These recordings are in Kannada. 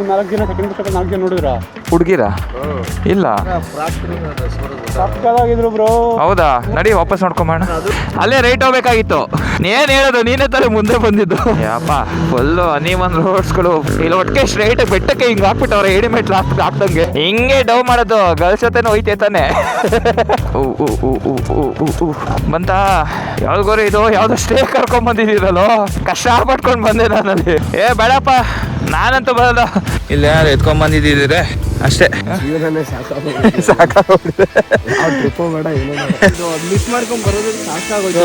ಒಂದು 4 ಜನ ಸೆಕೆಂಡ್ ಪುಸ್ತಕ 4 ಜನ ನೋಡಿದ್ರ ಹುಡುಗಿರ ಇಲ್ಲ ಸಕ್ಕದಾಗಿದ್ರು ಬ್ರೋ. ಹೌದಾ, ನಡಿ ವಾಪಸ್ ನೋಡ್ಕೊಂಬೋಣ. ಅಲ್ಲೇ ರೈಟ್ ಹೋಗ್ಬೇಕಾಗಿತ್ತು. ಏನ್ ಹೇಳೋದು, ನೀನೇ ತರ ಮುಂದೆ ಬಂದಿದ್ದು. ಯಪ್ಪ ಫುಲ್ಲು ಅನಿಮನ್ ರೋಡ್ಸ್ಗಳು. ಇಲ್ಲಿ ಒಟ್ಟಿಗೆ ಸ್ಟ್ರೈಟ್ ಬೆಟ್ಟಕ್ಕೆ ಹಿಂಗ್ ಹಾಕ್ಬಿಟ್ಟವ್ರೆ, ಎಡಿಮೆಟ್ ಹಾಕ್ದಂಗೆ. ಹಿಂಗೆ ಡವ್ ಮಾಡೋದು, ಗರ್ಲ್ಸ್ ಜೊತೆನೂ ಹೋಯ್ತೇ ತಾನೆ. ಬಂತ ಯಾವ್ದಗೋರು ಇದು ಯಾವ್ದೋ ಸ್ಟೇ ಕರ್ಕೊಂಡ್ ಬಂದಿದ್ದೀರಲ್ಲೋ, ಕಷ್ಟ ಪಟ್ಕೊಂಡ್ ಬಂದೆ ನಾನಲ್ಲಿ. ಬೇಡಪ್ಪ ನಾನಂತೂ ಬರಲ್ಲ. ಇಲ್ಲ ಯಾರು ಎತ್ಕೊಂಡ್ ಬಂದಿದ್ದೀರ ಅಷ್ಟೇ, ಸಾಕಾಗೋಗಿದೆ. ಮಿಸ್ ಮಾಡ್ಕೊಂಡ್ ಬರೋದು ಸಾಕಾಗೋಯ್ತು.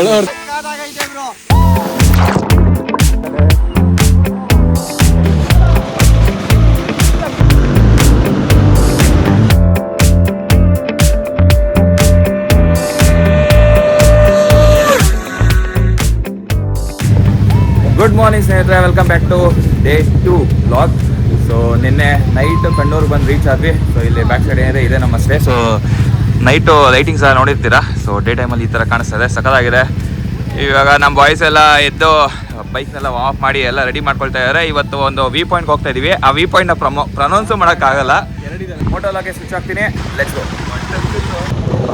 ಗುಡ್ ಮಾರ್ನಿಂಗ್ ಸ್ನೇಹಿತರೆ, welcome back to day 2 vlog. So ನಿನ್ನೆ ನೈಟ್ ಕಣ್ಣೂರು ಬಂದು ರೀಚ್ ಆದ್ವಿ. ಸೊ ಇಲ್ಲಿ ಬ್ಯಾಕ್ ಸೈಡ್ ಏನಿದೆ ಇದೆ ನಮ್ಮ ಸ್ಟೇ. ಸೊ ನೈಟು ಲೈಟಿಂಗ್ಸ್ ಎಲ್ಲ ನೋಡಿರ್ತೀರಾ. ಸೊ ಡೇ ಟೈಮಲ್ಲಿ ಈ ಥರ ಕಾಣಿಸ್ತದೆ, ಸಖತ್ತಾಗಿದೆ. ಇವಾಗ ನಮ್ಮ ಬಾಯ್ಸ್ ಎಲ್ಲ ಎದ್ದು ಬೈಕ್ನೆಲ್ಲ ಆಫ್ ಮಾಡಿ ಎಲ್ಲ ರೆಡಿ ಮಾಡ್ಕೊಳ್ತಾ ಇದ್ದಾರೆ. ಇವತ್ತು ಒಂದು ವಿ ಪಾಯಿಂಟ್ಗೆ ಹೋಗ್ತಾ ಇದೀವಿ. ಆ ವಿ ಪಾಯಿಂಟ್ನ ಪ್ರೊನೌನ್ಸು ಮಾಡೋಕ್ಕಾಗಲ್ಲ. ಫೋಟೋಲಾಗೆ ಸ್ವಿಚ್ ಆಗ್ತೀನಿ. Let's go.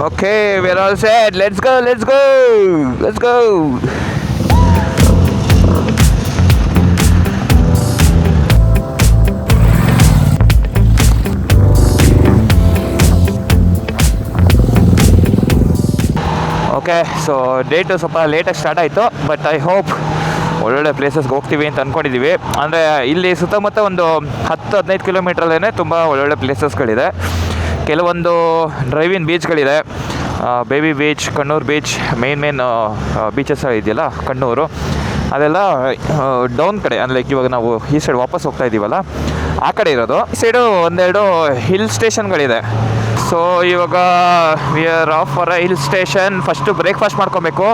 Okay, we are all set. Let's go let's go let's go. Okay, so date ಸ್ವಲ್ಪ ಲೇಟಾಗಿ ಸ್ಟಾರ್ಟ್ ಆಯಿತು. ಬಟ್ ಐ ಹೋಪ್ ಒಳ್ಳೊಳ್ಳೆ ಪ್ಲೇಸಸ್ಗೆ ಹೋಗ್ತೀವಿ ಅಂತ ಅಂದ್ಕೊಂಡಿದ್ದೀವಿ. ಅಂದರೆ ಇಲ್ಲಿ ಸುತ್ತಮುತ್ತ ಒಂದು 10-15 ಕಿಲೋಮೀಟ್ರಲ್ಲೇ ತುಂಬ ಒಳ್ಳೊಳ್ಳೆ ಪ್ಲೇಸಸ್ಗಳಿದೆ. ಕೆಲವೊಂದು ಡ್ರೈವಿನ್ ಬೀಚ್ಗಳಿದೆ. Baby beach, Kannur beach, main beaches ಇದೆಯಲ್ಲ ಕಣ್ಣೂರು, ಅದೆಲ್ಲ ಡೌನ್ ಕಡೆ. ಅಂದರೆ ಇವಾಗ ನಾವು ಈ ಸೈಡ್ ವಾಪಸ್ ಹೋಗ್ತಾ ಇದ್ದೀವಲ್ಲ, ಆ ಕಡೆ ಇರೋದು. ಈ ಸೈಡು ಒಂದೆರಡು ಹಿಲ್ ಸ್ಟೇಷನ್ಗಳಿದೆ. ಸೊ ಇವಾಗ we are of for a hill station. First breakfast ಮಾಡ್ಕೊಬೇಕು.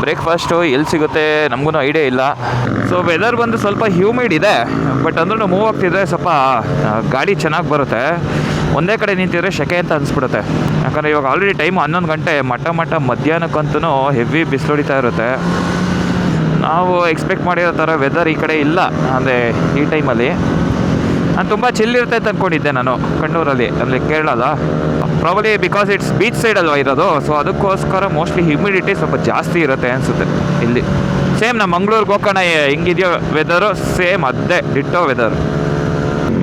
ಬ್ರೇಕ್ಫಾಸ್ಟು ಎಲ್ಲಿ ಸಿಗುತ್ತೆ ನಮಗೂ ಐಡಿಯಾ ಇಲ್ಲ. ಸೊ ವೆದರ್ ಬಂದು ಸ್ವಲ್ಪ ಹ್ಯೂಮಿಡ್ ಇದೆ, ಬಟ್ ಅಂದ್ರೂ ಮೂವ್ ಆಗ್ತಿದ್ರೆ ಸ್ವಲ್ಪ ಗಾಡಿ ಚೆನ್ನಾಗಿ ಬರುತ್ತೆ. ಒಂದೇ ಕಡೆ ನಿಂತಿದ್ರೆ ಸೆಕೆ ಅಂತ ಅನಿಸ್ಬಿಡುತ್ತೆ. ಯಾಕಂದರೆ ಇವಾಗ ಆಲ್ರೆಡಿ ಟೈಮ್ 11 ಗಂಟೆ. ಮಟ್ಟ ಮಧ್ಯಾಹ್ನಕ್ಕಂತೂ ಹೆವಿ ಬಿಸಿಲು ಹೊಡಿತಾ ಇರುತ್ತೆ. ನಾವು ಎಕ್ಸ್ಪೆಕ್ಟ್ ಮಾಡಿರೋ ಥರ ವೆದರ್ ಈ ಕಡೆ ಇಲ್ಲ. ಅಂದರೆ ಈ ಟೈಮಲ್ಲಿ ನಾನು ತುಂಬ ಚಿಲ್ ಇರುತ್ತೆ ಅಂತ ಅಂದ್ಕೊಂಡಿದ್ದೆ ನಾನು ಕಣ್ಣೂರಲ್ಲಿ, ಅಂದರೆ ಕೇರಳದ. Probably because it's beach side ಅಲ್ವಾ ಇರೋದು. ಸೊ ಅದಕ್ಕೋಸ್ಕರ ಮೋಸ್ಟ್ಲಿ ಹ್ಯುಮಿಡಿಟಿ ಸ್ವಲ್ಪ ಜಾಸ್ತಿ ಇರುತ್ತೆ ಅನಿಸುತ್ತೆ ಇಲ್ಲಿ. ಸೇಮ್ ನಮ್ಮ ಮಂಗ್ಳೂರಿಗೆ ಹೋಗೋಣ ಹೆಂಗಿದೆಯೋ ವೆದರು, ಸೇಮ್ ಅದೇ ಡಿಟ್ಟೋ ವೆದರ್.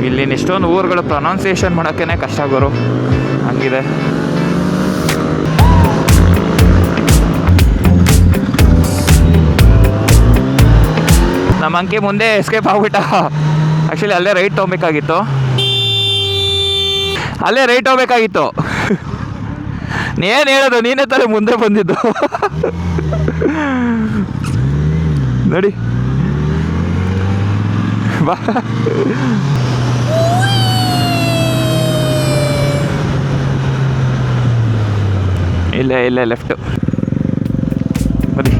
ಇಲ್ಲಿ ಎಷ್ಟೊಂದು ಊರುಗಳು ಪ್ರೊನೌನ್ಸಿಯೇಷನ್ ಮಾಡೋಕ್ಕೇ ಕಷ್ಟ ಆಗೋರು, ಹಂಗಿದೆ. ನಮ್ಮ ಅಂಕಿ ಮುಂದೆ ಎಸ್ಕೇಪ್ ಆಗ್ಬಿಟ್ಟ. ಆ್ಯಕ್ಚುಲಿ ಅಲ್ಲೇ ರೈಟ್ ಹೋಗ್ಬೇಕಾಗಿತ್ತು. ಏನು ಹೇಳೋದು, ನೀನೇ ತರ ಮುಂದೆ ಬಂದಿದ್ದು. ನೋಡಿ ಬಾ. ಇಲ್ಲೇ ಲೆಫ್ಟ್ ಬನ್ನಿ.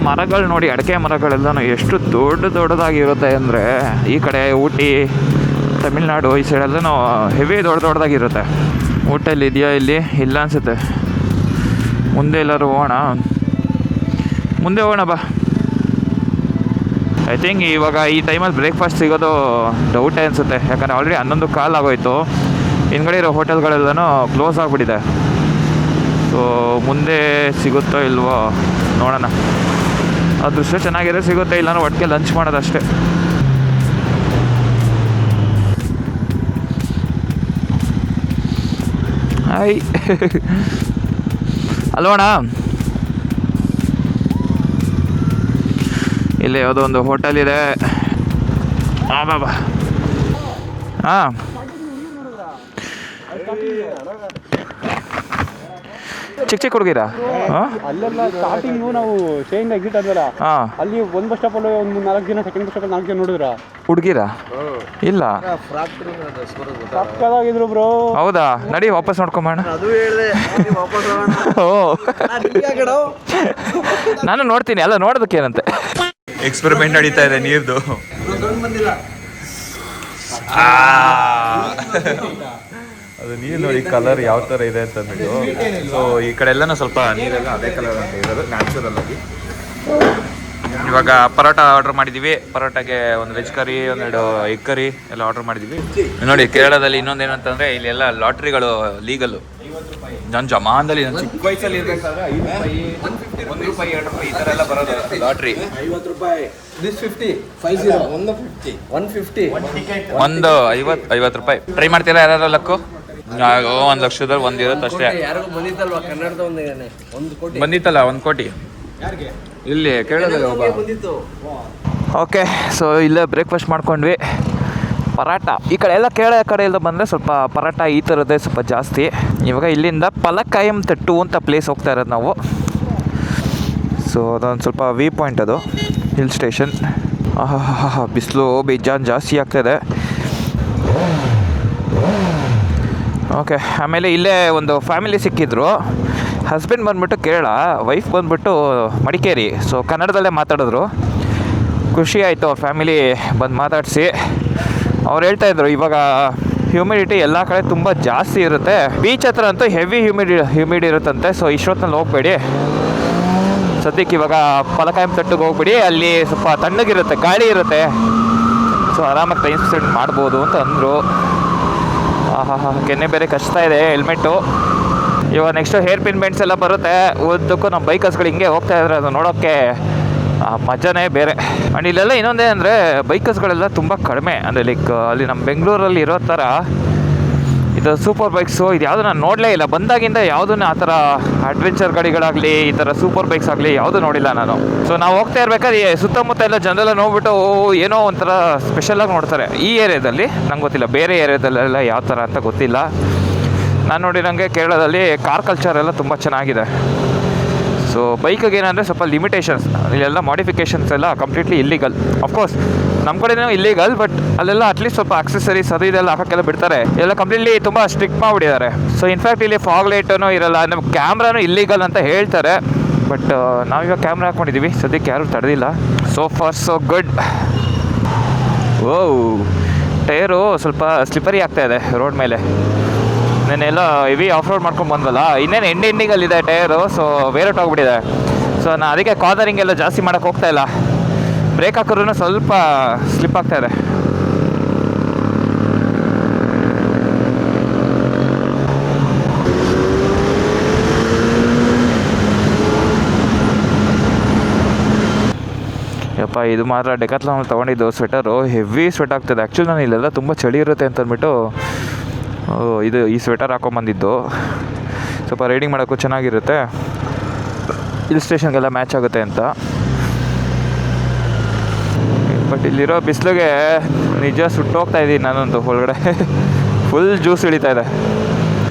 ಮರಗಳು ನೋಡಿ, ಅಡಿಕೆ ಮರಗಳೆಲ್ಲ ಎಷ್ಟು ದೊಡ್ಡದಾಗಿರುತ್ತೆ ಅಂದರೆ, ಈ ಕಡೆ ಊಟಿ, ತಮಿಳ್ನಾಡು ಈ ಸೈಡೆಲ್ಲೂ ಹೆವಿ ದೊಡ್ಡದಾಗಿರುತ್ತೆ. ಊಟಲ್ಲಿ ಇದೆಯಾ? ಇಲ್ಲಿ ಇಲ್ಲ ಅನಿಸುತ್ತೆ. ಮುಂದೆ ಎಲ್ಲರೂ ಮುಂದೆ ಹೋಗೋಣ ಬಾ. ಐ ಥಿಂಕ್ ಇವಾಗ ಈ ಟೈಮಲ್ಲಿ ಬ್ರೇಕ್ಫಾಸ್ಟ್ ಸಿಗೋದು ಡೌಟೇ ಅನಿಸುತ್ತೆ. ಯಾಕಂದರೆ ಆಲ್ರೆಡಿ 11 ಕಾಲ್ ಆಗೋಯ್ತು. ಹಿಂದ್ಗಡೆ ಇರೋ ಹೋಟೆಲ್ಗಳೆಲ್ಲನೂ ಕ್ಲೋಸ್ ಆಗಿಬಿಟ್ಟಿದೆ. ಸೊ ಮುಂದೆ ಸಿಗುತ್ತೋ ಇಲ್ವೋ ನೋಡೋಣ. ಅದೃಷ್ಟ ಚೆನ್ನಾಗಿರೋ ಸಿಗುತ್ತೆ, ಇಲ್ಲ ಒಟ್ಟಿಗೆ ಲಂಚ್ ಮಾಡೋದಷ್ಟೇ. ಹಾಯ್ ಅಲ್ವಣ, ಇಲ್ಲಿ ಯಾವುದೋ ಒಂದು ಹೋಟೆಲ್ ಇದೆ. ಬಾಬಾ ಹಾಂ, ಚಿಕ್ಕ ಹುಡುಗಿರಾ? ಅಲ್ಲೆಲ್ಲ ಸ್ಟಾರ್ಟಿಂಗು ನಾವು ಸ್ಟೇಯಿಂದ ಎಕ್ಸಿಟ್ ಆದ್ವಲ್ಲ, ಅಲ್ಲಿ ಒಂದು ಬಸ್ ಸ್ಟಾಪ್ ಅಲ್ಲಿ ಒಂದು 4 ಜನ, ಸೆಕೆಂಡ್ ಬಸ್ ಸ್ಟಾಪ್ 4 ಜನ ನೋಡಿದ್ರ ಹುಡುಗಿರಾ? ಇಲ್ಲ, ಸಕ್ಕದಾಗಿದ್ರು ಬ್ರೋ. ಹೌದಾ, ನಡಿ ವಾಪಸ್ ನೋಡ್ಕೊಂಬೋಣ. ನಾನು ನೋಡ್ತೀನಿ, ಎಲ್ಲ ನೋಡೋದಕ್ಕೆ ಏನಂತೆ. ಎಕ್ಸ್ಪೆರಿಮೆಂಟ್ ನಡೀತಾ ಇದೆ ನೀರ್ದು. ಅದು ನೀರು ನೋಡಿ ಕಲರ್ ಯಾವ ಥರ ಇದೆ ಅಂತ ಅಂದ್ಬಿಟ್ಟು. ಸೊ ಈ ಕಡೆ ಎಲ್ಲನೂ ಸ್ವಲ್ಪ ನೀರೆಲ್ಲ ಅದೇ ಕಲರ್ ಅಂತ ಇರೋದು ನ್ಯಾಚುರಲ್ ಆಗಿ. ಇವಾಗ ಪರೋಟ ಆರ್ಡರ್ ಮಾಡಿದ್ದೀವಿ. ಪರೋಟಾಗೆ ಒಂದು ವೆಜ್ ಕರಿ, ಒಂದೆರಡು ಎಗ್ ಕರಿ ಎಲ್ಲ ಆರ್ಡರ್ ಮಾಡಿದ್ದೀವಿ. ನೋಡಿ ಕೇರಳದಲ್ಲಿ ಇನ್ನೊಂದೇನಂತಂದರೆ ಇಲ್ಲೆಲ್ಲ ಲಾಟ್ರಿಗಳು ಲೀಗಲ್ಲು. ನನ್ನ ಜಮಾನದಲ್ಲಿ ನಾನು ಚಿಕ್ಕ ವಯಸ್ಸಲ್ಲಿ ಇರಬೇಕಾದ್ರೆ 5 ರೂಪಾಯಿ, 1 ರೂಪಾಯಿ, 2 ರೂಪಾಯಿ ಈ ಥರ ಎಲ್ಲ ಬರೋದು ಲಾಟ್ರಿ. 50 ರೂಪಾಯಿ, this 50, 50, 150, 150, ಒಂದು 50 ರೂಪಾಯಿ. ಟ್ರೈ ಮಾಡ್ತೀರಾ ಯಾರು ಲಕ್ಕು? 1 ಲಕ್ಷದಲ್ಲಿ ಒಂದು ಇರುತ್ತೆ ಅಷ್ಟೇ. ಯಾರಿಗೂ ಬಂದಿತ್ತಲ್ವಾ ಕನ್ನಡದ ಒಂದಿದ್ದಾನೆ 1 ಕೋಟಿ ಬಂದಿತ್ತಲ್ಲ 1 ಕೋಟಿ ಇಲ್ಲಿ ಕೇರಳದಲ್ಲಿ ಒಬ್ಬ ಬಂದಿತ್ತು. ಓಕೆ, ಸೊ ಇಲ್ಲೇ ಬ್ರೇಕ್ಫಾಸ್ಟ್ ಮಾಡ್ಕೊಂಡ್ವಿ. ಪರಾಟ ಈ ಕಡೆ ಎಲ್ಲ ಕೇರಳ ಕಡೆಯಿಂದ ಬಂದರೆ ಸ್ವಲ್ಪ ಪರಾಟ ಈ ಥರದ್ದೇ ಸ್ವಲ್ಪ ಜಾಸ್ತಿ. ಇವಾಗ ಇಲ್ಲಿಂದ ಪಲಕ್ಕಾಯಂ ತಟ್ಟು ಅಂತ ಪ್ಲೇಸ್ ಹೋಗ್ತಾ ಇರೋದು ನಾವು. ಸೊ ಅದೊಂದು ಸ್ವಲ್ಪ ವಿ ಪಾಯಿಂಟ್, ಅದು ಹಿಲ್ ಸ್ಟೇಷನ್. ಬಿಸಿಲು ಬೇಜಾನ್ ಜಾಸ್ತಿ ಆಗ್ತಾಯಿದೆ. ಓಕೆ, ಆಮೇಲೆ ಇಲ್ಲೇ ಒಂದು ಫ್ಯಾಮಿಲಿ ಸಿಕ್ಕಿದ್ರು. ಹಸ್ಬೆಂಡ್ ಬಂದ್ಬಿಟ್ಟು ಕೇರಳ, ವೈಫ್ ಬಂದ್ಬಿಟ್ಟು ಮಡಿಕೇರಿ. ಸೊ ಕನ್ನಡದಲ್ಲೇ ಮಾತಾಡಿದ್ರು. ಖುಷಿ ಆಯಿತು ಅವ್ರ ಫ್ಯಾಮಿಲಿ ಬಂದು ಮಾತಾಡಿಸಿ. ಅವ್ರು ಹೇಳ್ತಾಯಿದ್ರು ಇವಾಗ ಹ್ಯೂಮಿಡಿಟಿ ಎಲ್ಲ ಕಡೆ ತುಂಬ ಜಾಸ್ತಿ ಇರುತ್ತೆ, ಬೀಚ್ ಹತ್ರ ಅಂತೂ ಹೆವಿ ಹ್ಯೂಮಿಡ್ ಇರುತ್ತಂತೆ. ಸೊ ಇಷ್ಟೊತ್ತಿನಲ್ಲಿ ಹೋಗಬೇಡಿ, ಸದ್ಯಕ್ಕೆ ಇವಾಗ ಪಲಕಾಯಂ ತಟ್ಟಿಗೆ ಹೋಗ್ಬಿಡಿ, ಅಲ್ಲಿ ಸ್ವಲ್ಪ ತಣ್ಣಗಿರುತ್ತೆ, ಗಾಳಿ ಇರುತ್ತೆ, ಸೊ ಆರಾಮಾಗಿ ಟೈಮ್ ಸ್ಪೆಂಡ್ ಮಾಡ್ಬೋದು ಅಂತ ಅಂದರು. ಕೆನ್ನೆ ಬೇರೆ ಕಷ್ಟ ಇದೆ, ಹೆಲ್ಮೆಟ್ಟು. ಇವಾಗ ನೆಕ್ಸ್ಟು ಹೇರ್ ಪಿನ್ ಬೆಂಡ್ಸ್ ಎಲ್ಲ ಬರುತ್ತೆ ಉದ್ದಕ್ಕೂ. ನಮ್ಮ ಬೈಕರ್ಸ್ಗಳು ಹಿಂಗೆ ಹೋಗ್ತಾ ಇದ್ದಾರೆ, ಅದು ನೋಡೋಕ್ಕೆ ಮಜಾನೇ ಬೇರೆ. ಆ್ಯಂಡ್ ಇಲ್ಲೆಲ್ಲ ಇನ್ನೊಂದೇನೆಂದರೆ ಬೈಕರ್ಸ್ಗಳೆಲ್ಲ ತುಂಬ ಕಡಿಮೆ. ಅಂದರೆ ಲೈಕ್ ಅಲ್ಲಿ ನಮ್ಮ ಬೆಂಗಳೂರಲ್ಲಿ ಇರೋ ಥರ ಇದು ಸೂಪರ್ ಬೈಕ್ಸು ಇದು ಯಾವುದು ನಾನು ನೋಡಲೇ ಇಲ್ಲ. ಬಂದಾಗಿಂದ ಯಾವುದನ್ನು ಆ ಥರ ಅಡ್ವೆಂಚರ್ ಗಾಡಿಗಳಾಗಲಿ ಈ ಥರ ಸೂಪರ್ ಬೈಕ್ಸ್ ಆಗಲಿ ಯಾವುದೂ ನೋಡಿಲ್ಲ ನಾನು. ಸೊ ನಾವು ಹೋಗ್ತಾ ಇರ್ಬೇಕಾದ್ರೆ ಸುತ್ತಮುತ್ತ ಎಲ್ಲ ಜನರೆಲ್ಲ ನೋಡ್ಬಿಟ್ಟು ಏನೋ ಒಂಥರ ಸ್ಪೆಷಲಾಗಿ ನೋಡ್ತಾರೆ. ಈ ಏರಿಯಾದಲ್ಲಿ ನಂಗೆ ಗೊತ್ತಿಲ್ಲ, ಬೇರೆ ಏರಿಯಾದಲ್ಲೆಲ್ಲ ಯಾವ ಥರ ಅಂತ ಗೊತ್ತಿಲ್ಲ. ನಾನು ನೋಡಿರೋಂಗೆ ಕೇರಳದಲ್ಲಿ ಕಾರ್ ಕಲ್ಚರ್ ಎಲ್ಲ ತುಂಬ ಚೆನ್ನಾಗಿದೆ. ಸೊ ಬೈಕಿಗೆ ಏನಂದರೆ ಸ್ವಲ್ಪ ಲಿಮಿಟೇಷನ್ಸ್, ಇಲ್ಲೆಲ್ಲ ಮಾಡಿಫಿಕೇಷನ್ಸ್ ಎಲ್ಲ ಕಂಪ್ಲೀಟ್ಲಿ ಇಲ್ಲಿಗಲ್. ಅಫ್ಕೋರ್ಸ್ ನಮ್ಮ ಕಡೆನೂ ಇಲ್ಲಿಗಲ್, ಬಟ್ ಅಲ್ಲೆಲ್ಲ ಅಟ್ಲೀಸ್ಟ್ ಸ್ವಲ್ಪ ಆಕ್ಸೆಸರೀಸ್ ಅದು ಇದೆಲ್ಲ ಹಾಕೋಕ್ಕೆಲ್ಲ ಬಿಡ್ತಾರೆ. ಎಲ್ಲ ಕಂಪ್ಲೀಟ್ಲಿ ತುಂಬ ಸ್ಟ್ರಿಕ್ಟ್ ಮಾಡಿಬಿಟ್ಟಿದ್ದಾರೆ. ಸೊ ಇನ್ಫ್ಯಾಕ್ಟ್ ಇಲ್ಲಿ ಫಾಗ್ ಲೈಟೂ ಇರಲ್ಲ, ನಮ್ಮ ಕ್ಯಾಮ್ರಾನು ಇಲ್ಲಿಗಲ್ ಅಂತ ಹೇಳ್ತಾರೆ. ಬಟ್ ನಾವಿವಾಗ ಕ್ಯಾಮ್ರಾ ಹಾಕ್ಕೊಂಡಿದ್ದೀವಿ, ಸದ್ಯಕ್ಕೆ ಯಾರೂ ತಡೆದಿಲ್ಲ. So far so good. Oh tyre ಸ್ವಲ್ಪ ಸ್ಲಿಪ್ಪರಿ ಆಗ್ತಾಯಿದೆ ರೋಡ್ ಮೇಲೆ. ನಾನೆಲ್ಲ ಹೆವಿ ಆಫ್ ರೋಡ್ ಮಾಡ್ಕೊಂಡು ಬಂದಲ್ಲ, ಇನ್ನೇನು ಎಂಡಿಂಗಲ್ಲಿದೆ ಟೈರು. ಸೊ ವೇರೌಟ್ ಹೋಗ್ಬಿಟ್ಟಿದೆ. ಸೊ ನಾನು ಅದಕ್ಕೆ ಕಾರ್ನರಿಂಗ್ ಎಲ್ಲ ಜಾಸ್ತಿ ಮಾಡೋಕ್ಕೆ ಹೋಗ್ತಾಯಿಲ್ಲ. ಬ್ರೇಕ್ ಹಾಕಿದ್ರೂ ಸ್ವಲ್ಪ ಸ್ಲಿಪ್ ಆಗ್ತಾಯಿದೆ. ಯಪ್ಪ ಇದು ಮಾತ್ರ ಡೆಕಾಥ್ಲಾನ್ ತೊಗೊಂಡಿದ್ದು ಸ್ವೆಟರು, ಹೆವಿ ಸ್ವೆಟ್ ಆಗ್ತದೆ. ಆ್ಯಕ್ಚುಲಿ ನಾನು ಇಲ್ಲೆಲ್ಲ ತುಂಬ ಚಳಿ ಇರುತ್ತೆ ಅಂತ ಅಂದ್ಬಿಟ್ಟು ಈ ಸ್ವೆಟರ್ ಹಾಕೊಂಬಂದಿದ್ದು. ಸ್ವಲ್ಪ ರೈಡಿಂಗ್ ಮಾಡೋಕ್ಕೂ ಚೆನ್ನಾಗಿರುತ್ತೆ, ಹಿಲ್ ಸ್ಟೇಷನ್ಗೆಲ್ಲ ಮ್ಯಾಚ್ ಆಗುತ್ತೆ ಅಂತ. ಬಟ್ ಇಲ್ಲಿರೋ ಬಿಸಿಲಿಗೆ ನಿಜ ಸುಟ್ಟೋಗ್ತಾ ಇದ್ದೀನಿ ನಾನಂತೂ. ಒಳಗಡೆ ಫುಲ್ ಜ್ಯೂಸ್ ಇಳಿತಾ ಇದೆ.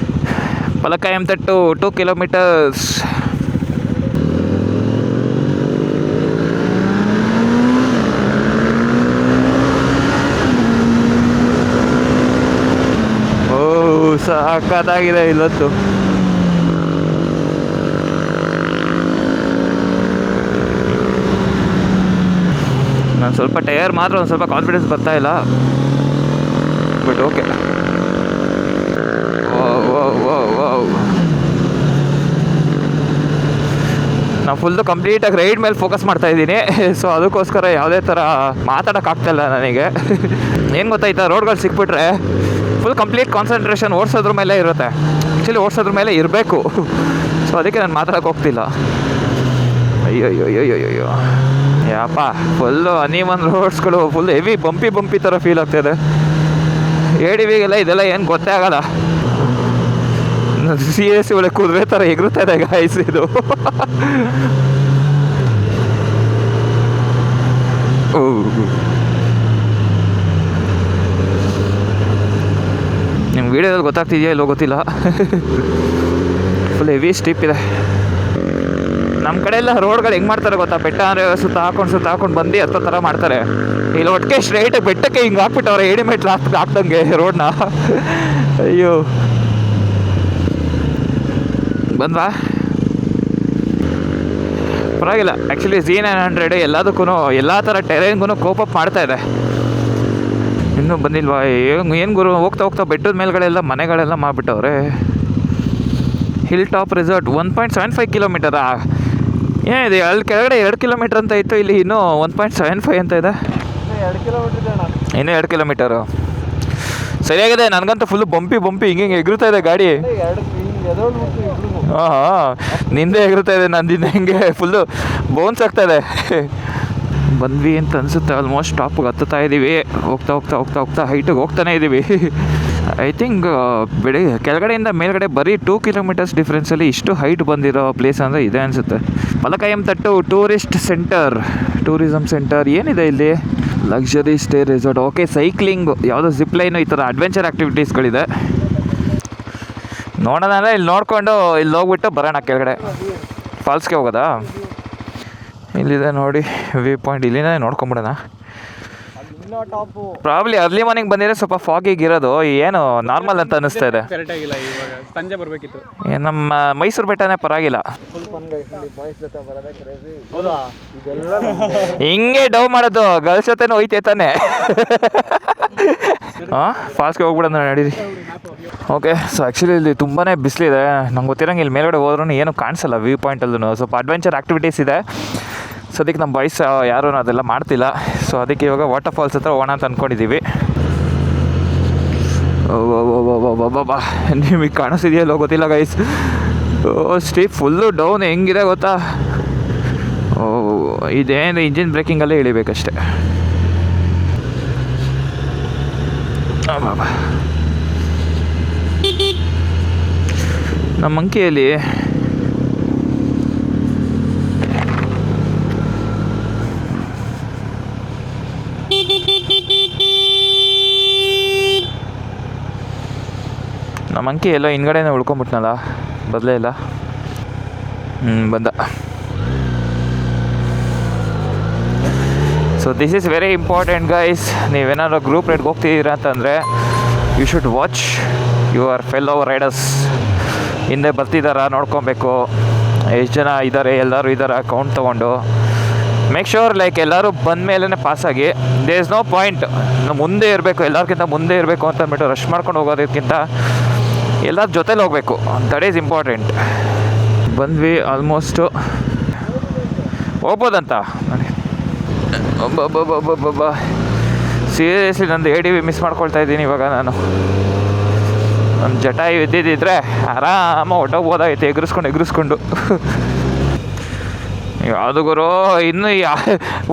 ಪಲಕಾಯಂ ತಟ್ಟು 2 ಕಿಲೋಮೀಟರ್ಸ್. ಸಾಕಾಗಿದೆ ಇಲ್ಲೊತ್ತು. ನಾನು ಸ್ವಲ್ಪ ಟೈರ್ ಮಾತ್ರ ಒಂದು ಸ್ವಲ್ಪ ಕಾನ್ಫಿಡೆನ್ಸ್ ಬರ್ತಾ ಇಲ್ಲ, ಬಟ್ ಓಕೆ. ನಾನು ಫುಲ್ಲು ಕಂಪ್ಲೀಟಾಗಿ ರೈಡ್ ಮೇಲೆ ಫೋಕಸ್ ಮಾಡ್ತಾ ಇದ್ದೀನಿ. ಸೊ ಅದಕ್ಕೋಸ್ಕರ ಯಾವುದೇ ಥರ ಮಾತಾಡೋಕ್ಕಾಗ್ತಾಯಿಲ್ಲ ನನಗೆ. ಏನು ಗೊತ್ತಾಯ್ತಾ, ರೋಡ್ಗಳು ಸಿಕ್ಬಿಟ್ರೆ ಫುಲ್ ಕಂಪ್ಲೀಟ್ ಕಾನ್ಸಂಟ್ರೇಷನ್ ಓಡಿಸೋದ್ರ ಮೇಲೆ ಇರುತ್ತೆ. ಆ್ಯಕ್ಚುಲಿ ಓಡಿಸೋದ್ರ ಮೇಲೆ ಇರಬೇಕು. ಸೊ ಅದಕ್ಕೆ ನಾನು ಮಾತಾಡೋಕೆ ಹೋಗ್ತಿಲ್ಲ. ಅಯ್ಯೋ ಯಪ್ಪ, ಫುಲ್ಲು ಅನ್ಈವನ್ ರೋಡ್ಸ್ಗಳು, ಫುಲ್ ಹೆವಿ ಬಂಪಿ ಥರ ಫೀಲ್ ಆಗ್ತಾಯಿದೆ. ADVಗೆಲ್ಲ ಇದೆಲ್ಲ ಏನು ಗೊತ್ತೇ ಆಗಲ್ಲ. CAC ಒಳಗೆ ಕುದುರೆ ಥರ ಎಗರುತ್ತಾ ಇದೆ ಗಾಯ್ಸ್ ಇದು. ನಿಮ್ಗೆ ವೀಡಿಯೋದಲ್ಲಿ ಗೊತ್ತಾಗ್ತಿದೆಯಾ ಇಲ್ಲೋ ಗೊತ್ತಿಲ್ಲ. ಫುಲ್ ಹೆವಿ ಸ್ಟೀಪ್ ಇದೆ. ನಮ್ಮ ಕಡೆ ಎಲ್ಲ ರೋಡ್ಗಳು ಹೆಂಗೆ ಮಾಡ್ತಾರೆ ಗೊತ್ತಾ, ಬೆಟ್ಟ ಅಂದರೆ ಸುತ್ತ ಹಾಕೊಂಡು ಬಂದು ಹತ್ತೋ ಥರ ಮಾಡ್ತಾರೆ. ಇಲ್ಲಿ ಒಟ್ಟಿಗೆ ಸ್ಟ್ರೈಟಾಗಿ ಬೆಟ್ಟಕ್ಕೆ ಹಿಂಗೆ ಹಾಕ್ಬಿಟ್ಟವ್ರೆ, 7 ಮೀಟ್ರ್ ಹಾಕ್ದಂಗೆ ರೋಡ್ನ. ಅಯ್ಯೋ ಬಂದ್ವಾ, ಪರವಾಗಿಲ್ಲ. ಆ್ಯಕ್ಚುಲಿ Z900 ಎಲ್ಲದಕ್ಕೂ ಎಲ್ಲ ಥರ ಟೆರೈನ್ಗೂ ಕೋಪ್ ಅಪ್ ಮಾಡ್ತಾ ಇದೆ. ಇನ್ನೂ ಬಂದಿಲ್ವಾ? ಏನು ಗುರು, ಹೋಗ್ತಾ ಹೋಗ್ತಾ ಬೆಟ್ಟದ ಮೇಲ್ಗಡೆ ಮನೆಗಳೆಲ್ಲ ಮಾಡಿಬಿಟ್ಟವ್ರೆ. ಹಿಲ್ ಟಾಪ್ ರೆಸಾರ್ಟ್ 1.75 ಕಿಲೋಮೀಟರಾ? ಏನಿದೆ ಅಲ್ಲಿ ಕೆಳಗಡೆ 2 ಕಿಲೋಮೀಟ್ರ್ ಅಂತ ಇತ್ತು, ಇಲ್ಲಿ ಇನ್ನೂ 1.75 ಅಂತ ಇದೆ. ಇನ್ನೂ 2 ಕಿಲೋಮೀಟರು. ಸರಿಯಾಗಿದೆ. ನನಗಂತೂ ಫುಲ್ಲು ಬಂಪಿ ಹಿಂಗೆ ಎಗರುತ್ತಾ ಇದೆ ಗಾಡಿ. ಹಾಂ, ನಿಂದೆ ಎಗರುತ್ತಾ ಇದೆ, ನಂದಿಂದ ಹಿಂಗೆ ಫುಲ್ಲು ಬೋನ್ಸ್ ಆಗ್ತಾಯಿದೆ. ಬಂದ್ವಿ ಅಂತ ಅನಿಸುತ್ತೆ. ಆಲ್ಮೋಸ್ಟ್ ಟಾಪಿಗೆ ಹತ್ತುತ್ತಾ ಇದ್ದೀವಿ. ಹೋಗ್ತಾ ಹೈಟಿಗೆ ಹೋಗ್ತಾನೆ ಇದ್ದೀವಿ. ಐ ಥಿಂಕ್ ಕೆಳಗಡೆಯಿಂದ ಮೇಲ್ಗಡೆ ಬರೀ 2 ಕಿಲೋಮೀಟರ್ಸ್ ಡಿಫ್ರೆನ್ಸಲ್ಲಿ ಇಷ್ಟು ಹೈಟ್ ಬಂದಿರೋ ಪ್ಲೇಸ್ ಅಂದರೆ ಇದೆ ಅನಿಸುತ್ತೆ. ಪಲಕಯಂ ತಟ್ಟು ಟೂರಿಸಮ್ ಸೆಂಟರ್ ಏನಿದೆ ಇಲ್ಲಿ? Luxury stay resort. Okay, cycling, ಯಾವುದೋ ಜಿಪ್ ಲೈನು, ಈ ಥರ ಅಡ್ವೆಂಚರ್ ಆ್ಯಕ್ಟಿವಿಟೀಸ್ಗಳಿದೆ. ನೋಡೋಣ ಅಂದರೆ ಇಲ್ಲಿ ನೋಡಿಕೊಂಡು ಇಲ್ಲಿ ಹೋಗ್ಬಿಟ್ಟು ಬರೋಣ ಕೆಳಗಡೆ. ಫಾಲ್ಸ್ಗೆ ಹೋಗೋದಾ? ಇಲ್ಲಿದೆ ನೋಡಿ ವ್ಯೂ ಪಾಯಿಂಟ್, ಇಲ್ಲಿಂದ ನೋಡ್ಕೊಂಬಿಡೋಣ. ಪ್ರಾಬ್ಲಿ ಅರ್ಲಿ ಮಾರ್ನಿಂಗ್ ಬಂದಿದ್ರೆ ಸ್ವಲ್ಪ ಫಾಗಿಗೆ ಇರೋದು, ಏನು ನಾರ್ಮಲ್ ಅಂತ ಅನ್ನಿಸ್ತಾ ಇದೆ. ಸಂಜೆ ಬರಬೇಕಿತ್ತು. ನಮ್ಮ ಮೈಸೂರು ಬೆಟ್ಟನೇ ಪರವಾಗಿಲ್ಲ. ಹಿಂಗೆ ಡವ್ ಮಾಡೋದು, ಗರ್ಲ್ಸ್ ಜೊತೆನೂ ಹೋಯ್ತೇ ತಾನೆ. ಹಾಂ, ಫಾಸ್ಟ್ಗೆ ಹೋಗ್ಬಿಡೋಣ ನಡೀರಿ. ಓಕೆ, ಸೊ ಆ್ಯಕ್ಚುಲಿ ಇಲ್ಲಿ ತುಂಬಾ ಬಿಸಿಲಿದೆ. ನಂಗೆ ಗೊತ್ತಿರೋಂಗೆ ಇಲ್ಲಿ ಮೇಲ್ಗಡೆ ಹೋದ್ರೂ ಏನೂ ಕಾಣಿಸಲ್ಲ ವ್ಯೂ ಪಾಯಿಂಟಲ್ಲೂ. ಸ್ವಲ್ಪ ಅಡ್ವೆಂಚರ್ ಆ್ಯಕ್ಟಿವಿಟೀಸ್ ಇದೆ. ಸೊ ಅದಕ್ಕೆ ನಮ್ಮ ಬಾಯ್ಸ್ ಯಾರೂ ಅದೆಲ್ಲ ಮಾಡ್ತಿಲ್ಲ. ಸೊ ಅದಕ್ಕೆ ಇವಾಗ ವಾಟರ್ ಫಾಲ್ಸ್ ಹತ್ರ ಹೋಗೋಣ ಅಂತ ಅಂದ್ಕೊಂಡಿದ್ದೀವಿ. ಬಾಬಾ, ನಿಮಗೆ ಕಾಣಿಸ್ತಿದೆಯಲ್ಲೋ ಗೊತ್ತಿಲ್ಲ ಗೈಸ್. ಸ್ಟೀಪ್ ಫುಲ್ಲು ಡೌನ್ ಹೆಂಗಿದೆ ಗೊತ್ತಾ? ಇದೇನು ಇಂಜಿನ್ ಬ್ರೇಕಿಂಗಲ್ಲೇ ಇಳಿಬೇಕಷ್ಟೆ. ಬಾಬಾ, ನಮ್ಮ ಅಂಕಿಯಲ್ಲಿ ಎಲ್ಲ ಹಿಂದ್ಗಡೆನೇ ಉಳ್ಕೊಂಬಿಟ್ನಲ್ಲ, ಬದಲೇ ಇಲ್ಲ. ಬಂದ. So this is very important guys. ನೀವೇನಾದ್ರು ಗ್ರೂಪ್ ರೈಡ್ಗೆ ಹೋಗ್ತಿದ್ದೀರಾ ಅಂತಂದರೆ you should watch your fellow riders. ಹಿಂದೆ ಬರ್ತಿದ್ದಾರಾ ನೋಡ್ಕೊಬೇಕು, ಎಷ್ಟು ಜನ ಇದ್ದಾರೆ, ಎಲ್ಲರೂ ಇದ್ದಾರೆ ಕೌಂಟ್ ತೊಗೊಂಡು. ಮೇಕ್ ಶ್ಯೂರ್ ಲೈಕ್ ಎಲ್ಲರೂ ಬಂದ ಮೇಲೇ ಪಾಸಾಗಿ. ದೇರ್ ಇಸ್ ನೋ ಪಾಯಿಂಟ್ ಮುಂದೆ ಇರಬೇಕು, ಎಲ್ಲರಿಗಿಂತ ಮುಂದೆ ಇರಬೇಕು ಅಂತ ಅಂದ್ಬಿಟ್ಟು ರಶ್ ಮಾಡ್ಕೊಂಡು ಹೋಗೋದಕ್ಕಿಂತ ಎಲ್ಲರ ಜೊತೇಲಿ ಹೋಗಬೇಕು. That is important. ಬಂದ್ವಿ, ಆಲ್ಮೋಸ್ಟು ಹೋಗ್ಬೋದಂತ ನೋಡಿ. ಸೀರಿಯಸ್ಲಿ ನಂದು ADV ಮಿಸ್ ಮಾಡ್ಕೊಳ್ತಾ ಇದ್ದೀನಿ ಇವಾಗ. ನಾನು ನಮ್ಮ ಜಟಾಯಿ ಇದ್ದಿದ್ದಿದ್ರೆ ಆರಾಮ ಹೊಟ್ಟೋಗ್ಬೋದಾಗಿತ್ತು ಎಗರಿಸ್ಕೊಂಡು. ಯಾವುದು ಗುರು, ಇನ್ನೂ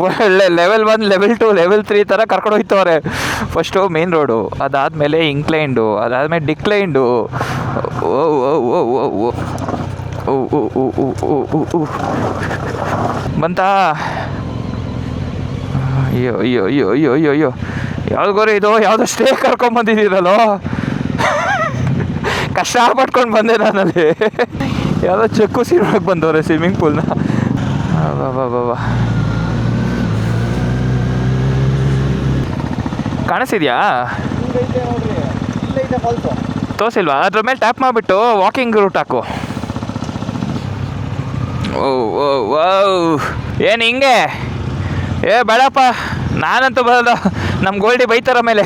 ಒಳ್ಳೆ ಲೆವೆಲ್ 1, ಲೆವೆಲ್ 2, ಲೆವೆಲ್ 3 ಥರ ಕರ್ಕೊಂಡು ಹೋಗ್ತವ್ರೆ. ಫಸ್ಟು ಮೇನ್ ರೋಡು, ಅದಾದಮೇಲೆ ಇಂಕ್ಲೈಂಡು, ಅದಾದಮೇಲೆ ಡಿಕ್ಲೈಂಡು. ಬಂತಾ? ಅಯ್ಯೋ ಯಾವ್ದು ಗೋರಿ ಇದು? ಯಾವುದೋ ಸ್ಟೇ ಕರ್ಕೊಂಬಂದಿದ್ದೀರಲ್ಲೋ. ಕಷ್ಟ ಪಟ್ಕೊಂಡು ಬಂದೆ ನಾನಲ್ಲಿ. ಯಾವುದೋ ಚೆಕ್ಕು ಸೀರೋಕ್ಕೆ ಬಂದವ್ರೆ ಸ್ವಿಮ್ಮಿಂಗ್ ಪೂಲ್ನ. ಬಾಬಾ, ಕಾಣಿಸಿದ್ಯಾ? ತೋರಿಸಿಲ್ವಾ? ಅದ್ರ ಮೇಲೆ ಟ್ಯಾಪ್ ಮಾಡಿಬಿಟ್ಟು ವಾಕಿಂಗ್ ರೂಟ್ ಹಾಕು. ಏನು ಹಿಂಗೆ? ಬೇಡಪ್ಪ, ನಾನಂತೂ ಬರೋದು. ನಮ್ಮ ಗೋಲ್ಡಿ ಬೈತಾರ ಮೇಲೆ.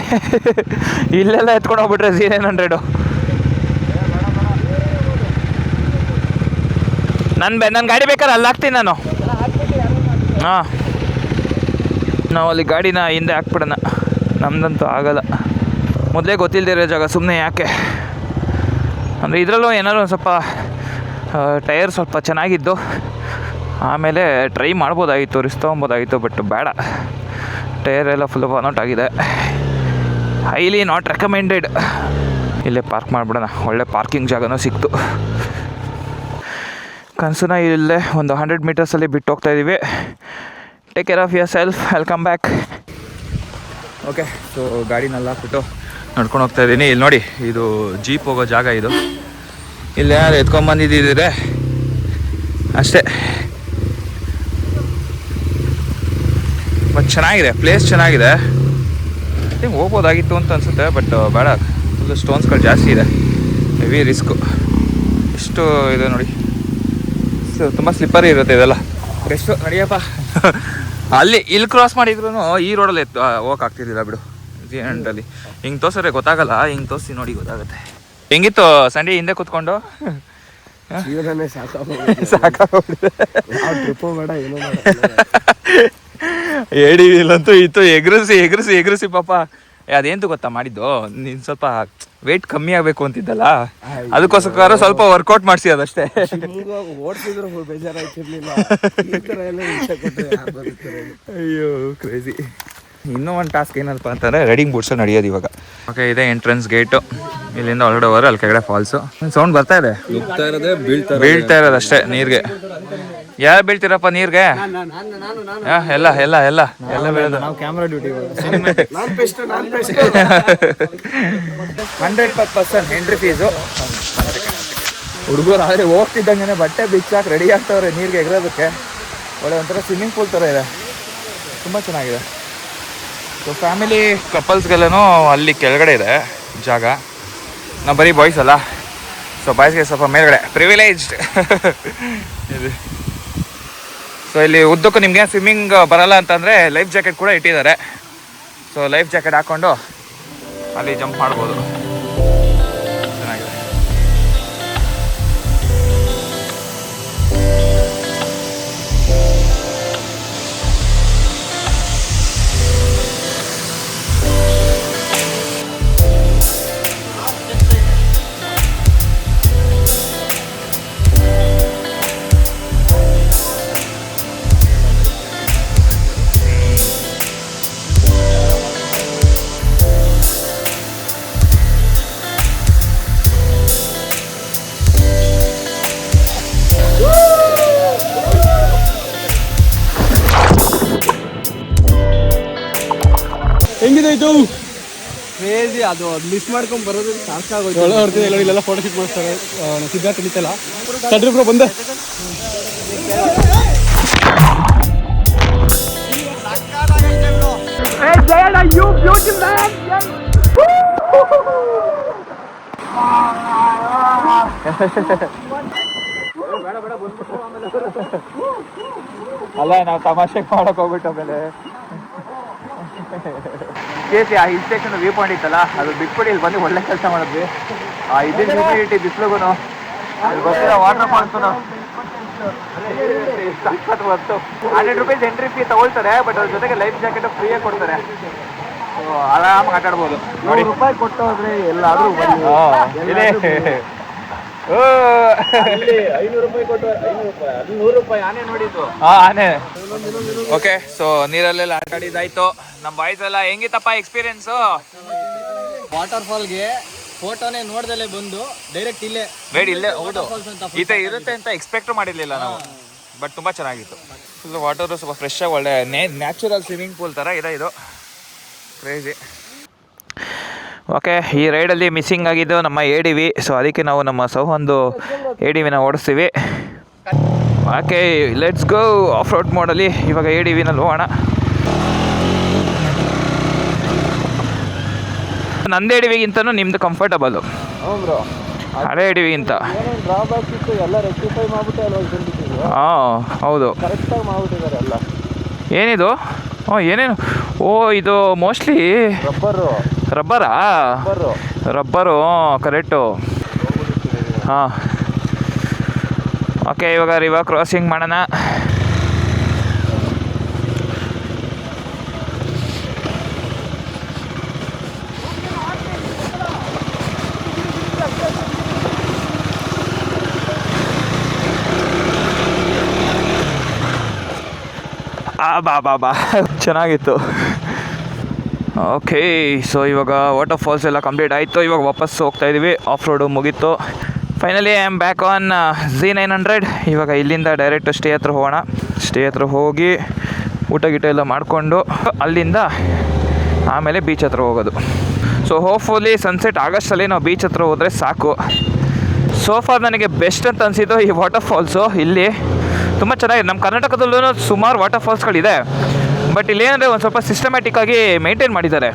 ಇಲ್ಲೆಲ್ಲ ಎತ್ಕೊಂಡು ಹೋಗ್ಬಿಟ್ರೆ 900. ನನ್ನ ಗಾಡಿ ಬೇಕಾದ್ರೆ ಅಲ್ಲಿ ಹಾಕ್ತೀನಿ ನಾನು. ಹಾಂ, ನಾವು ಅಲ್ಲಿ ಗಾಡಿನ ಹಿಂದೆ ಹಾಕ್ಬಿಡೋಣ. ನಮ್ಮದಂತೂ ಆಗಲ್ಲ. ಮೊದಲೇ ಗೊತ್ತಿಲ್ಲದಿರೋ ಜಾಗ ಸುಮ್ಮನೆ ಯಾಕೆ ಅಂದರೆ, ಇದರಲ್ಲೂ ಏನಾದ್ರು ಒಂದು ಸ್ವಲ್ಪ ಟೈರ್ ಸ್ವಲ್ಪ ಚೆನ್ನಾಗಿದ್ದು ಆಮೇಲೆ ಟ್ರೈ ಮಾಡ್ಬೋದಾಗಿತ್ತು, ರಿಸ್ಕ್ ತೊಗೊಬೋದಾಗಿತ್ತು. ಬಟ್ ಬೇಡ, ಟೈರ್ ಎಲ್ಲ ಫುಲ್ ಬರ್ನೌಟ್ ಆಗಿದೆ. Highly not recommended. ಇಲ್ಲೇ ಪಾರ್ಕ್ ಮಾಡಿಬಿಡೋಣ. ಒಳ್ಳೆ ಪಾರ್ಕಿಂಗ್ ಜಾಗನೂ ಸಿಕ್ತು. ಕನಸನ್ನ ಇಲ್ಲೇ ಒಂದು 100 ಮೀಟರ್ಸಲ್ಲಿ ಬಿಟ್ಟು ಹೋಗ್ತಾ ಇದ್ದೀವಿ. Take care of yourself. Welcome back. Okay, so ಗಾಡಿನೆಲ್ಲ ಹಾಕ್ಬಿಟ್ಟು ನಡ್ಕೊಂಡು ಹೋಗ್ತಾ ಇದ್ದೀನಿ. ಇಲ್ಲಿ ನೋಡಿ, ಇದು ಜೀಪ್ ಹೋಗೋ ಜಾಗ. ಇದು ಇಲ್ಲಿ ಯಾರು ಎತ್ಕೊಂಬಂದಿದ್ದಿದ್ರೆ ಅಷ್ಟೇ. ಬಟ್ ಚೆನ್ನಾಗಿದೆ, ಪ್ಲೇಸ್ ಚೆನ್ನಾಗಿದೆ. ಐ ಥಿಂಕ್ ಹೋಗ್ಬೋದಾಗಿತ್ತು ಅಂತ ಅನಿಸುತ್ತೆ. ಬಟ್ ಬೇಡ, ಫುಲ್ಲು ಸ್ಟೋನ್ಸ್ಗಳು ಜಾಸ್ತಿ ಇದೆ, ಹೆವಿ ರಿಸ್ಕು. ಇಷ್ಟು ಇದೆ ನೋಡಿ, ತುಂಬ ಸ್ಲಿಪ್ಪರಿ ಇರುತ್ತೆ ಇದೆಲ್ಲ. ಬೆಸ್ಟು ನಡಿಯಪ್ಪ. ಇಲ್ಲಿ ಕ್ರಾಸ್ ಮಾಡಿದ್ರು ಈ ರೋಡಲ್ಲಿ ಹೋಗಕ್ಕೆ ಆಗ್ತಿರ್ಲಿಲ್ಲ ಬಿಡು. ದಿ ಎಂಡಲ್ಲಿ ಹಿಂಗೆ ತೋರ್ಸ್ರೆ ಗೊತ್ತಾಗಲ್ಲ, ಹಿಂಗೆ ತೋರಿಸಿ ನೋಡಿ ಗೊತ್ತಾಗುತ್ತೆ. ಹೆಂಗಿತ್ತು ಸಂಡೇ ಹಿಂದೆ ಕೂತ್ಕೊಂಡು? ಸಾಕಾಗೋಗಿದೆ. ಏಡಿವಿಲಂತೂ ಇತ್ತು ಎಗರಿಸಿ ಪಾಪ. ಅದೇಂತು ಗೊತ್ತಾ ಮಾಡಿದ್ದು, ನೀನು ಸ್ವಲ್ಪ ವೆಯ್ಟ್ ಕಮ್ಮಿ ಆಗಬೇಕು ಅಂತಿದ್ದಲ್ಲ, ಅದಕ್ಕೋಸ್ಕರ ಸ್ವಲ್ಪ ವರ್ಕೌಟ್ ಮಾಡಿಸಿ ಅದಷ್ಟೇ. ಓಡಿಸಿದ್ರು ಬೇಜಾರಾಯ್ತಿರ್ಲಿಲ್ಲ. ಅಯ್ಯೋ ಕ್ರೇಜಿ. ಇನ್ನೂ ಒಂದು ಟಾಸ್ಕ್ ಏನಪ್ಪ ಅಂತಂದರೆ ರೈಡಿಂಗ್ ಬೂಟ್ಸು ನಡೆಯೋದು ಇವಾಗ. ಓಕೆ, ಇದೆ ಎಂಟ್ರೆನ್ಸ್ ಗೇಟು. ಇಲ್ಲಿಂದ ಹೊರಗಡೆ ಹೋದ್ರೆ ಅಲ್ಲಿ ಕೆಳಗಡೆ ಫಾಲ್ಸು. ಸೌಂಡ್ ಬರ್ತಾ ಇದೆ, ಬೀಳ್ತಾ ಇರೋದು ಅಷ್ಟೇ ನೀರಿಗೆ. ಯಾರು ಬೀಳ್ತೀರಪ್ಪ ನೀರಿಗೆ? ಎಲ್ಲ ಎಲ್ಲ ಎಲ್ಲ ಎಲ್ಲ ಬೀಳೋದು. ನಾವು ಕ್ಯಾಮ್ರಾ ಡ್ಯೂಟಿ 100% ಎಂಟ್ರಿ ಫೀಸು. ಹುಡುಗರು ಆದರೆ ಹೋಗ್ತಿದ್ದಂಗೆ ಬಟ್ಟೆ ಬಿಚ್ಚಾಕಿ ರೆಡಿ ಆಗ್ತವ್ರೆ ನೀರಿಗೆ ಎಗರೋದಕ್ಕೆ. ಒಳ್ಳೆ ಒಂಥರ ಸ್ವಿಮ್ಮಿಂಗ್ ಪೂಲ್ ಥರ ಇದೆ, ತುಂಬ ಚೆನ್ನಾಗಿದೆ. ಸೊ ಫ್ಯಾಮಿಲಿ ಕಪಲ್ಸ್ಗೆಲ್ಲನೂ ಅಲ್ಲಿ ಕೆಳಗಡೆ ಇದೆ ಜಾಗ. ನಾವು ಬರೀ ಬಾಯ್ಸ್ ಅಲ್ಲ, ಸೊ ಬಾಯ್ಸ್ಗೆ ಸ್ವಲ್ಪ ಮೇಲ್ಗಡೆ ಪ್ರಿವಿಲೇಜ್ಡ್ ಇದು. ಸೊ ಇಲ್ಲಿ ಉದ್ದಕ್ಕೂ ನಿಮಗೆ ಸ್ವಿಮ್ಮಿಂಗ್ ಬರಲ್ಲ ಅಂತಂದರೆ ಲೈಫ್ ಜಾಕೆಟ್ ಕೂಡ ಇಟ್ಟಿದ್ದಾರೆ. ಸೊ ಲೈಫ್ ಜಾಕೆಟ್ ಹಾಕ್ಕೊಂಡು ಅಲ್ಲಿ ಜಂಪ್ ಮಾಡ್ಬೋದು, ಚೆನ್ನಾಗಿದೆ. ಹೆಂಗಿದೆ ಇದು? ಕ್ರೇಜಿ. ಅದು ಮಿಸ್ ಮಾಡ್ಕೊಂಡು ಬರೋದು ಸಾಕಾಗೋಯ್ತು. ಒಳ್ಳೆ ಹೊಡ್ತಿದೆ ಎಲ್ಲ, ಇಲ್ಲೆಲ್ಲ ಫೋಟೋ ಶೂಟ್ ಮಾಡ್ತಾರೆ. ಸಿದ್ಧಾರ್ಥ ತಿಳಿತಲ್ಲ ತಡ್ರಿ ಬ್ರೋ ಬಂದೆ. ಅಲ್ಲ, ನಾವು ತಮಾಷೆ ಮಾಡಕ್ ಹೋಗ್ಬಿಟ್ಟು ಆಮೇಲೆ ಕೇಸಿ ಆ ಹಿಲ್ ಸ್ಟೇಷನ್ ವ್ಯೂ ಪಾಯಿಂಟ್ ಇತ್ತಲ್ಲ, ಅದು ಬಿಟ್ಬಿಟ್ಟು ಇಲ್ಲಿ ಬಂದು ಒಳ್ಳೆ ಕೆಲಸ ಮಾಡಿದ್ವಿ. ಇದನ್ನ ಹ್ಯೂಮಿಡಿಟಿ ಬಿಸಿಲುಗೂ ಅಲ್ಲಿ ಬರ್ತಿರೋ ವಾಟರ್ ಫಾಲ್ಸು ಸಖತ್ ಬಂತು. 100 ರೂಪೀಸ್ ಎಂಟ್ರಿ ಫೀ ತಗೊಳ್ತಾರೆ, ಬಟ್ ಅದ್ರ ಜೊತೆಗೆ ಲೈಫ್ ಜಾಕೆಟ್ ಫ್ರೀಯಾಗಿ ಕೊಡ್ತಾರೆ. ಸೊ ಆರಾಮಾಗಿ ಆಟ ಆಡ್ಬೋದು. ನೋಡಿ, ₹100 ಕೊಟ್ಟು ಹೋದ್ರೆ ಎಲ್ಲಾದ್ರೂ ಬನ್ನಿ. ₹500 ಕೊಟ್ಟು ₹100 ಆನೆ ನೋಡಿದ್ದು. ಆನೆ. ಓಕೆ, ಸೊ ನೀರಲ್ಲೆಲ್ಲ ಆಟ ಆಡಿದ್ದಾಯ್ತು. ನಮ್ಮ ಬಾಯ್ಸ್ ಎಲ್ಲ ಹೆಂಗಿತ್ತಪ್ಪ ಎಕ್ಸ್ಪೀರಿಯನ್ಸು? ವಾಟರ್ ಫಾಲ್ಗೆ ಫೋಟೋನೇ ನೋಡ್ದಲ್ಲೇ ಬಂದು ಡೈರೆಕ್ಟ್ ಇಲ್ಲೇ ಬೇಡ ಇಲ್ಲೇ. ಹೌದು, ಈ ಥರ ಇರುತ್ತೆ ಅಂತ ಎಕ್ಸ್ಪೆಕ್ಟ್ ಮಾಡಿರ್ಲಿಲ್ಲ ನಾವು, ಬಟ್ ತುಂಬ ಚೆನ್ನಾಗಿತ್ತು. ಫುಲ್ ವಾಟರು ಸ್ವಲ್ಪ ಫ್ರೆಶ್ ಆಗಿ ಒಳ್ಳೆ ನ್ಯಾಚುರಲ್ ಸ್ವಿಮ್ಮಿಂಗ್ ಪೂಲ್ ಥರ ಇದೆ ಇದು. ಕ್ರೇಜಿ. ಓಕೆ, ಈ ರೈಡಲ್ಲಿ ಮಿಸ್ಸಿಂಗ್ ಆಗಿದ್ದು ನಮ್ಮ ADV. ಸೊ ಅದಕ್ಕೆ ನಾವು ನಮ್ಮ ಸೌಹಂದು ADVನ ಓಡಿಸ್ತೀವಿ. Okay, let's go off road ಮೋಡಲ್ಲಿ ಇವಾಗ ADVನಲ್ಲಿ ಹೋಗೋಣ. ನಂದು ADVಗಿಂತನೂ ನಿಮ್ಮದು ಕಂಫರ್ಟಬಲು. ಹಳೆ ADVಗಿಂತ ಡ್ರಾಬ್ಯಾಕ್ಸ್ ಇತ್ತು, ಎಲ್ಲ ರೆಕ್ಟಿಫೈ ಮಾಡ್ಬಿಟ್ಟು ಎಲ್ಲ ಹಾಂ ಹೌದು, ಕರೆಕ್ಟಾಗಿ ಮಾಡ್ಬಿಟ್ಟಿದ್ದಾರೆ ಎಲ್ಲ. ಏನಿದು? ಏನೇನು? ಇದು ಮೋಸ್ಟ್ಲಿ ರಬ್ಬರು ಕರೆಕ್ಟು. ಹಾಂ, ಓಕೆ, ಇವಾಗ ರಿವರ್ ಕ್ರಾಸಿಂಗ್ ಮಾಡೋಣ. ಬಾ ಚೆನ್ನಾಗಿತ್ತು. ಓಕೆ, ಸೊ ಇವಾಗ ವಾಟರ್ ಫಾಲ್ಸ್ ಎಲ್ಲ ಕಂಪ್ಲೀಟ್ ಆಯಿತು. ಇವಾಗ ವಾಪಸ್ ಹೋಗ್ತಾ ಇದ್ದೀವಿ. ಆಫ್ ರೋಡು ಮುಗೀತು. Finally I am back on Z900. ಇವಾಗ ಇಲ್ಲಿಂದ ಡೈರೆಕ್ಟ್ ಸ್ಟೇ ಹತ್ರ ಹೋಗೋಣ. ಸ್ಟೇ ಹತ್ರ ಹೋಗಿ ಊಟ ಗೀಟ ಎಲ್ಲ ಮಾಡಿಕೊಂಡು ಅಲ್ಲಿಂದ ಆಮೇಲೆ ಬೀಚ್ ಹತ್ರ ಹೋಗೋದು. ಸೊ ಹೋಪ್ಫುಲಿ ಸನ್ಸೆಟ್ ಆಗಸ್ಟಲ್ಲಿ ನಾವು ಬೀಚ್ ಹತ್ರ ಹೋದರೆ ಸಾಕು. ಸೋಫಾರ್ ನನಗೆ ಬೆಸ್ಟ್ ಅಂತ ಅನಿಸಿದ್ದು ಈ ವಾಟರ್ ಫಾಲ್ಸು. ಇಲ್ಲಿ ತುಂಬ ಚೆನ್ನಾಗಿದೆ. ನಮ್ಮ ಕರ್ನಾಟಕದಲ್ಲೂ ಸುಮಾರು ವಾಟರ್ ಫಾಲ್ಸ್ಗಳಿದೆ, ಬಟ್ ಇಲ್ಲೇನಂದರೆ ಒಂದು ಸ್ವಲ್ಪ ಸಿಸ್ಟಮ್ಯಾಟಿಕ್ಕಾಗಿ ಮೇಂಟೈನ್ ಮಾಡಿದ್ದಾರೆ.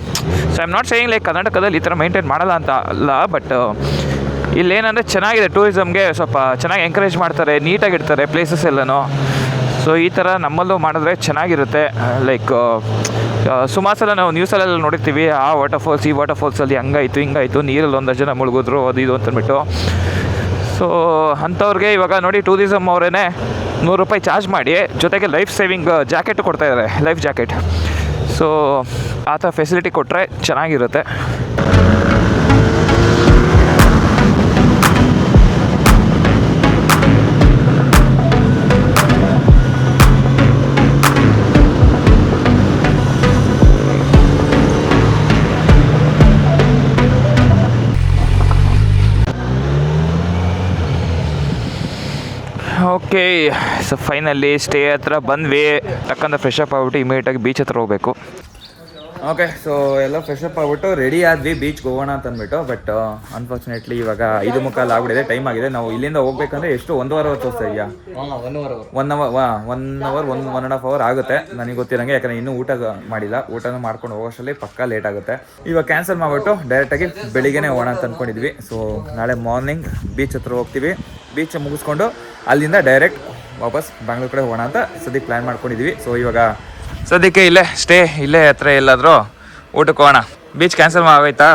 So I am not saying like ಕರ್ನಾಟಕದಲ್ಲಿ ಈ ಥರ ಮೇಂಟೈನ್ ಮಾಡಲ್ಲ ಅಂತ ಅಲ್ಲ, ಬಟ್ ಇಲ್ಲೇನಂದರೆ ಚೆನ್ನಾಗಿದೆ. ಟೂರಿಸಮ್ಗೆ ಸ್ವಲ್ಪ ಚೆನ್ನಾಗಿ ಎಂಕರೇಜ್ ಮಾಡ್ತಾರೆ, ನೀಟಾಗಿಡ್ತಾರೆ ಪ್ಲೇಸಸ್ ಎಲ್ಲನೂ. ಸೊ ಸೊ ಈ ಥರ ನಮ್ಮಲ್ಲೂ ಮಾಡಿದ್ರೆ ಚೆನ್ನಾಗಿರುತ್ತೆ. ಲೈಕ್ ಸುಮಾರು ಸಲ ನಾವು ನ್ಯೂಸಲ್ಲೆಲ್ಲ ನೋಡಿರ್ತೀವಿ, ಆ ವಾಟರ್ಫಾಲ್ಸ್ ಈ ವಾಟರ್ಫಾಲ್ಸಲ್ಲಿ ಹಂಗಾಯಿತು ಹಿಂಗಾಯಿತು, ನೀರಲ್ಲಿ ಒಂದಷ್ಟು ಜನ ಮುಳುಗಿದ್ರು ಅದು ಇದು ಅಂತಂದ್ಬಿಟ್ಟು. ಸೊ ಅಂಥವ್ರಿಗೆ ಇವಾಗ ನೋಡಿ ಟೂರಿಸಮ್ ಅವರೇ ₹100 ಚಾರ್ಜ್ ಮಾಡಿ ಜೊತೆಗೆ ಲೈಫ್ ಸೇವಿಂಗ್ ಜಾಕೆಟ್ ಕೊಡ್ತಾಯಿದ್ದಾರೆ, ಲೈಫ್ ಜಾಕೆಟ್. ಸೊ ಆ ಥರ ಫೆಸಿಲಿಟಿ ಕೊಟ್ಟರೆ ಚೆನ್ನಾಗಿರುತ್ತೆ. ಓಕೆ, ಸೊ ಫೈನಲಿ ಸ್ಟೇ ಹತ್ರ ಬಂದ್ವಿ. ಯಾಕಂದ್ರೆ ಫ್ರೆಶ್ ಅಪ್ ಆಗ್ಬಿಟ್ಟು ಇಮಿಡಿಯೇಟಾಗಿ ಬೀಚ್ ಹತ್ರ ಹೋಗಬೇಕು. ಓಕೆ, ಸೊ ಎಲ್ಲ ಫ್ರೆಶ್ ಅಪ್ ಆಗ್ಬಿಟ್ಟು ರೆಡಿ ಆದ್ವಿ ಬೀಚ್ಗೆ ಹೋಗೋಣ ಅಂತ ಅಂದ್ಬಿಟ್ಟು. ಬಟ್ ಅನ್ಫಾರ್ಚುನೇಟ್ಲಿ ಇವಾಗ 5:45 ಆಗ್ಬಿಟ್ಟಿದೆ, ಟೈಮ್ ಆಗಿದೆ. ನಾವು ಇಲ್ಲಿಂದ ಹೋಗ್ಬೇಕಂದ್ರೆ ಎಷ್ಟು 1 ಅವರ್ ತೋರಿಸ್ತಾ ಇದೆಯಾ? 1 ಅವರ್ 1.5 ಅವರ್ ಆಗುತ್ತೆ ನನಗೆ ಗೊತ್ತಿರಂಗೆ. ಯಾಕಂದರೆ ಇನ್ನೂ ಊಟ ಮಾಡಿಲ್ಲ, ಊಟನೂ ಮಾಡ್ಕೊಂಡು ಹೋಗೋಷ್ಟರಲ್ಲಿ ಪಕ್ಕಾ ಲೇಟ್ ಆಗುತ್ತೆ. ಇವಾಗ ಕ್ಯಾನ್ಸಲ್ ಮಾಡಿಬಿಟ್ಟು ಡೈರೆಕ್ಟಾಗಿ ಬೆಳಿಗ್ಗೆನೇ ಹೋಗೋಣ ಅಂತ ಅಂದ್ಕೊಂಡಿದ್ವಿ. ಸೊ ನಾಳೆ ಮಾರ್ನಿಂಗ್ ಬೀಚ್ ಹತ್ರ ಹೋಗ್ತೀವಿ. ಬೀಚ್ ಮುಗಿಸ್ಕೊಂಡು ಅಲ್ಲಿಂದ ಡೈರೆಕ್ಟ್ ವಾಪಸ್ ಬ್ಯಾಂಗ್ಳೂರ್ ಕಡೆ ಹೋಗೋಣ ಅಂತ ಸದ್ಯಕ್ಕೆ ಪ್ಲ್ಯಾನ್ ಮಾಡ್ಕೊಂಡಿದ್ವಿ. ಸೊ ಇವಾಗ ಸದ್ಯಕ್ಕೆ ಇಲ್ಲೇ ಸ್ಟೇ, ಇಲ್ಲೇ ಹತ್ರ ಎಲ್ಲಾದರೂ ಊಟಕ್ಕೆ ಹೋಗೋಣ. ಬೀಚ್ ಕ್ಯಾನ್ಸಲ್ ಆಗೋಯ್ತಾ?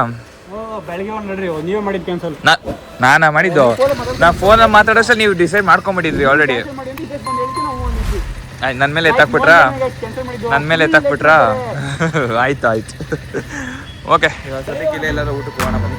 ಬೆಳಗ್ಗೆ ಒಂದು ನಡ್ರಿ, ನೀವೇ ಮಾಡಿದ್ದು ಕ್ಯಾನ್ಸಲ್. ನಾನಾ ಮಾಡಿದ್ದು? ನಾನು ಫೋನಲ್ಲಿ ಮಾತಾಡೋಷ್ಟು ನೀವು ಡಿಸೈಡ್ ಮಾಡ್ಕೊಂಬಿಟ್ಟಿದ್ರಿ ಆಲ್ರೆಡಿ. ಆಯ್ತು, ನನ್ನ ಮೇಲೆ ಎತ್ತಾಕ್ಬಿಟ್ರಾ? ಆಯ್ತು. ಓಕೆ, ಇವಾಗ ಸದ್ಯಕ್ಕೆ ಇಲ್ಲೇ ಎಲ್ಲಾದರೂ ಊಟಕ್ಕೆ ಹೋಗೋಣ ಬನ್ನಿ.